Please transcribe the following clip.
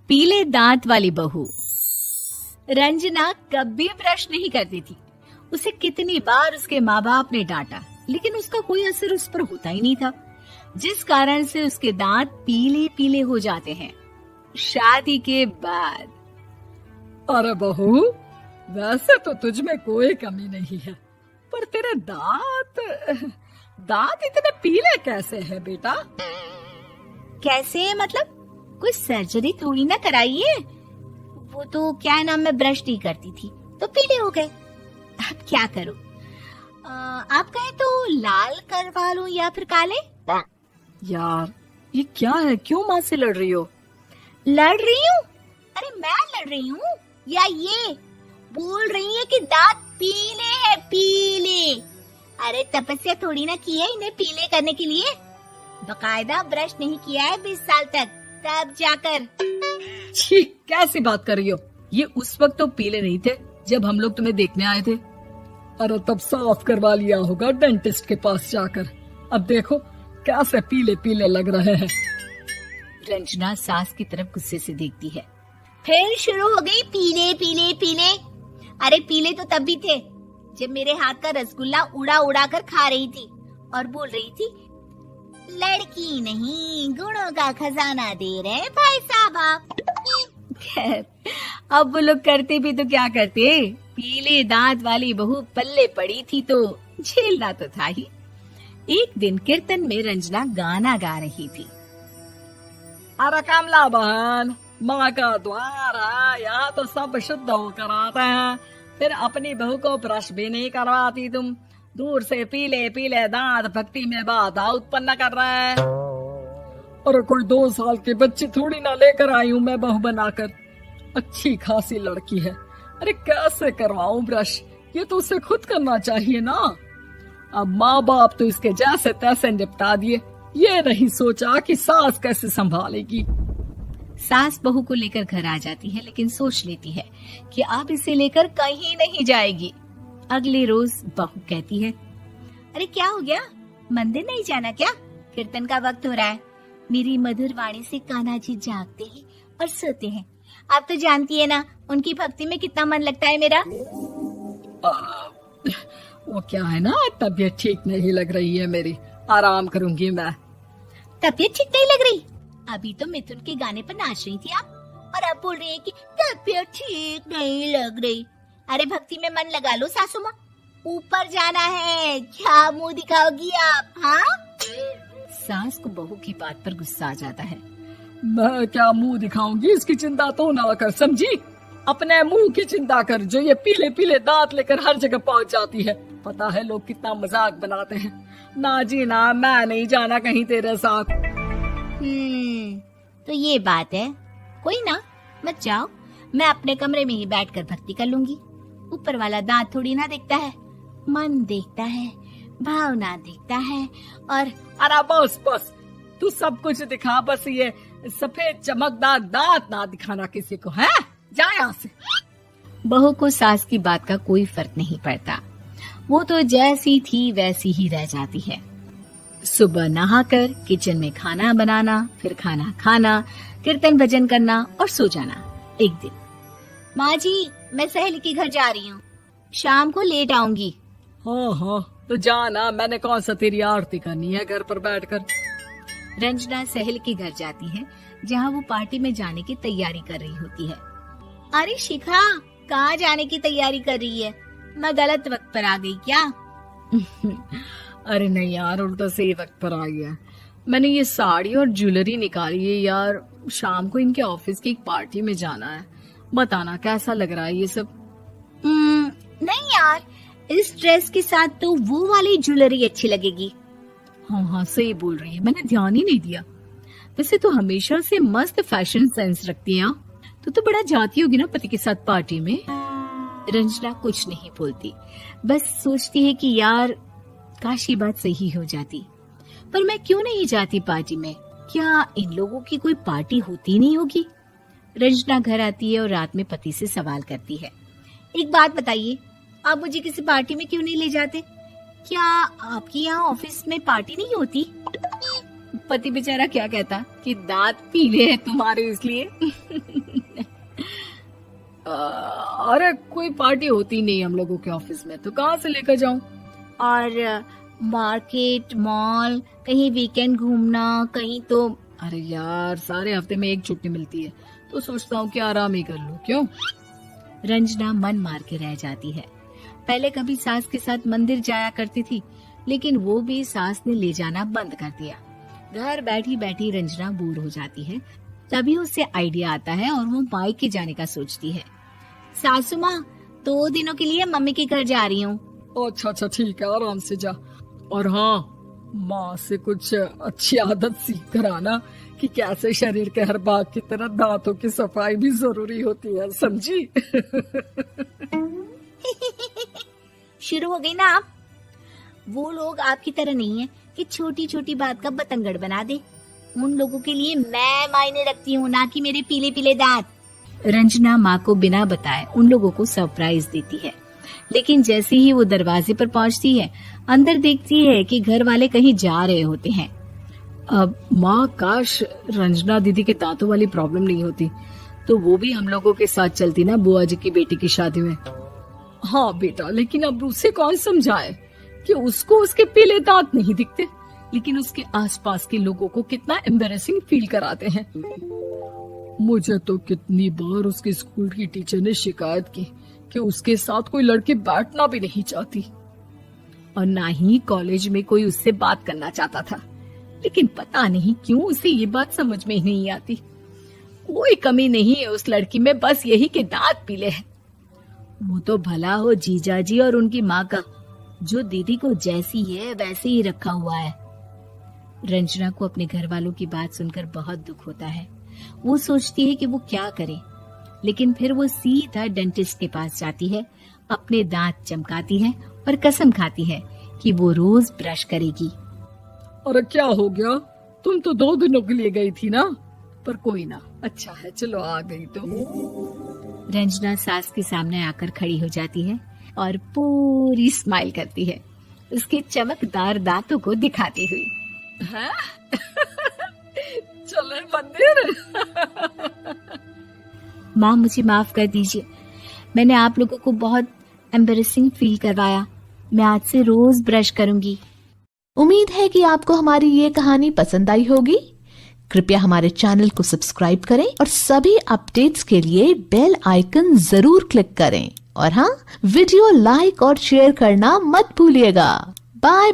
पीले दांत वाली बहू। रंजना कभी ब्रश नहीं करती थी। उसे कितनी बार उसके माँ बाप ने डांटा, लेकिन उसका कोई असर उस पर होता ही नहीं था, जिस कारण से उसके दांत पीले पीले हो जाते हैं। शादी के बाद अरे बहू, वैसे तो तुझ में कोई कमी नहीं है, पर तेरे दांत इतने पीले कैसे हैं बेटा? कैसे मतलब? कोई सर्जरी थोड़ी ना कराई है। वो तो क्या नाम, मैं ब्रश नहीं करती थी तो पीले हो गए। अब क्या करूं? आप कहें तो लाल करवा लूं या फिर काले? यार ये क्या है, क्यों माँ से लड़ रही हो? लड़ रही हूँ? अरे मैं लड़ रही हूँ या ये बोल रही है कि दांत पीले हैं, पीले। अरे तपस्या थोड़ी ना की है इन्हें पीले करने के लिए। बकायदा ब्रश नहीं किया है 20 साल तक, तब जाकर। छी, कैसी बात कर रही हो? ये उस वक्त तो पीले नहीं थे जब हम लोग तुम्हें देखने आए थे। अरे तब साफ करवा लिया होगा डेंटिस्ट के पास जाकर। अब देखो कैसे पीले पीले लग रहे हैं। रंजना सास की तरफ गुस्से से देखती है। फिर शुरू हो गई पीले पीले पीले। अरे पीले तो तब भी थे जब मेरे हाथ का रसगुल्ला उड़ा उड़ा कर खा रही थी और बोल रही थी, लड़की नहीं गुणों का खजाना दे रहे भाई साहब आप। खैर, अब वो लोग करते भी तो क्या करते, पीले दांत वाली बहू पल्ले पड़ी थी तो झेलना तो था ही। एक दिन कीर्तन में रंजना गाना गा रही थी। अरे कमला बहन, माँ का द्वार है, यहाँ तो सब शुद्ध होकर आते हैं, फिर अपनी बहू को ब्रश भी नहीं करवाती तुम। दूर से पीले पीले दांत भक्ति में बाधा उत्पन्न कर रहे हैं। अरे कोई 2 साल के बच्चे थोड़ी ना लेकर आई हूँ मैं बहू बनाकर। अच्छी खासी लड़की है, अरे कैसे करवाऊं ब्रश? ये तो उसे खुद करना चाहिए ना। अब माँ बाप तो इसके जैसे तैसे निपटा दिए, ये नहीं सोचा कि सास कैसे संभालेगी। सास बहू को लेकर घर आ जाती है, लेकिन सोच लेती है कि अब इसे लेकर कहीं नहीं जाएगी। अगले रोज बहू कहती है, अरे क्या हो गया, मंदिर नहीं जाना क्या? कीर्तन का वक्त हो रहा है। मेरी मधुर वाणी से कान्हा जी जागते हैं और सोते हैं। आप तो जानती है ना उनकी भक्ति में कितना मन लगता है मेरा। वो क्या है ना, तबीयत ठीक नहीं लग रही है मेरी, आराम करूंगी मैं। तबीयत ठीक नहीं लग रही? अभी तो मिथुन के गाने पर नाच रही थी आप, और अब बोल रही है कि तबीयत ठीक नहीं लग रही। अरे भक्ति में मन लगा लो सासू माँ, ऊपर जाना है, क्या मुंह दिखाओगी आप? हाँ? सास को बहू की बात पर गुस्सा आ जाता है। मैं क्या मुंह दिखाऊंगी, इसकी चिंता तो ना कर, समझी? अपने मुंह की चिंता कर, जो ये पीले पीले दांत लेकर हर जगह पहुंच जाती है। पता है लोग कितना मजाक बनाते हैं। ना जी ना, मैं नहीं जाना कहीं तेरे साथ। तो ये बात है, कोई ना, मत जाओ, मैं अपने कमरे में ही बैठकर भक्ति कर लूंगी। ऊपर वाला दांत थोड़ी ना देखता है, मन देखता है, भावना देखता है। और अरे बस बस, तू सब कुछ दिखा, बस ये सफेद चमकदार दांत ना दिखाना किसी को, है? जा यहाँ से। बहू को सास की बात का कोई फर्क नहीं पड़ता, वो तो जैसी थी वैसी ही रह जाती है। सुबह नहाकर किचन में खाना बनाना, फिर खाना खाना, कीर्तन भजन करना और सो जाना। एक दिन, माँ जी मैं सहेली के घर जा रही हूँ, शाम को लेट आऊंगी। हाँ हाँ तो जाना, मैंने कौन सा तेरी आरती करनी है घर पर बैठकर। रंजना सहेली के घर जाती है, जहाँ वो पार्टी में जाने की तैयारी कर रही होती है। अरे शिखा, कहाँ जाने की तैयारी कर रही है? मैं गलत वक्त पर आ गई क्या? अरे नहीं यार, उल्टा सही वक्त पर आ गया। मैंने ये साड़ी और ज्वेलरी निकाली है यार, शाम को इनके ऑफिस की एक पार्टी में जाना है। बताना कैसा लग रहा है ये सब? नहीं यार, इस ड्रेस के साथ तो वो वाली ज्वेलरी अच्छी लगेगी। हाँ हाँ सही बोल रही है, मैंने ध्यान ही नहीं दिया। वैसे तो हमेशा से मस्त फैशन सेंस रखती है। तो बड़ा जाती होगी ना पति के साथ पार्टी में। रंजना कुछ नहीं बोलती, बस सोचती है कि यार काश ये बात सही हो जाती, पर मैं क्यों नहीं जाती पार्टी में? क्या इन लोगों की कोई पार्टी होती नहीं होगी? रंजना घर आती है और रात में पति से सवाल करती है, एक बात बताइए, आप मुझे किसी पार्टी में क्यों नहीं ले जाते? क्या आपकी यहाँ ऑफिस में पार्टी नहीं होती? पति बेचारा क्या कहता कि दांत पीले हैं तुम्हारे इसलिए। अरे कोई पार्टी होती नहीं हम लोगों के ऑफिस में, तो कहाँ से लेकर जाऊं? और मार्केट, मॉल, कहीं वीकेंड घूमना, कहीं तो। अरे यार, सारे हफ्ते में एक छुट्टी मिलती है, तो सोचता हूँ कि आराम ही कर लूं। क्यों? रंजना मन मार के रह जाती है। पहले कभी सास के साथ मंदिर जाया करती थी, लेकिन वो भी सास ने ले जाना बंद कर दिया। घर बैठी बैठी रंजना बोर हो जाती है। तभी उसे आइडिया आता है और वो मायके जाने का सोचती है। सासू माँ, 2 दिनों के लिए मम्मी के घर जा रही हूँ। अच्छा ठीक है, आराम से जा। और हाँ, माँ से कुछ अच्छी आदत सीख कर आना कि कैसे शरीर के हर भाग की तरह दांतों की सफाई भी जरूरी होती है, समझी? शुरू हो गई ना आप। वो लोग आपकी तरह नहीं है कि छोटी छोटी बात का बतंगड़ बना दे। उन लोगों के लिए मैं मायने रखती हूँ, ना कि मेरे पीले पीले दांत। रंजना माँ को बिना बताए उन लोगों को सरप्राइज देती है, लेकिन जैसे ही वो दरवाजे पर पहुंचती है, अंदर देखती है कि घर वाले कहीं जा रहे होते हैं। अब माँ, काश रंजना दीदी के दांतों वाली प्रॉब्लम नहीं होती, तो वो भी हम लोगों के साथ चलती ना बुआ जी की बेटी की शादी में। हाँ बेटा, लेकिन अब उसे कौन समझाए कि उसको उसके पीले दांत नहीं दिखते, लेकिन उसके आसपास के लोगों को कितना एम्बैरेसिंग फील कराते हैं। मुझे तो कितनी बार उसके स्कूल की टीचर ने शिकायत की कि उसके साथ कोई लड़की बैठना भी नहीं चाहती, और ना ही कॉलेज में कोई उससे बात करना चाहता था। लेकिन पता नहीं क्यों उसे ये बात समझ में ही नहीं आती। कोई कमी नहीं है उस लड़की में, बस यही कि दांत पीले हैं। वो तो भला हो जीजा जी और उनकी माँ का, जो दीदी को जैसी है वैसे ही रखा हुआ है। रंजना को अपने घर वालों की बात सुनकर बहुत दुख होता है। वो सोचती है कि वो क्या करे, लेकिन फिर वो सीधा डेंटिस्ट के पास जाती है, अपने दांत चमकाती है और कसम खाती है कि वो रोज ब्रश करेगी। अरे क्या हो गया? तुम तो 2 दिनों के लिए गई थी ना, पर कोई ना, अच्छा है, चलो आ गई तो। रंजना सास के सामने आकर खड़ी हो जाती है और पूरी स्माइल करती है, उसके चमकदार दांतों को दिखाती हुई। हैं? चले मंदिर। माँ, मुझे माफ कर दीजिए, मैंने आप लोगों को बहुत एम्बैरेसिंग फील करवाया। मैं आज से रोज ब्रश करूंगी। उम्मीद है कि आपको हमारी ये कहानी पसंद आई होगी। कृपया हमारे चैनल को सब्सक्राइब करें और सभी अपडेट्स के लिए बेल आइकन जरूर क्लिक करें। और हाँ, वीडियो लाइक और शेयर करना मत भूलिएगा। बाय।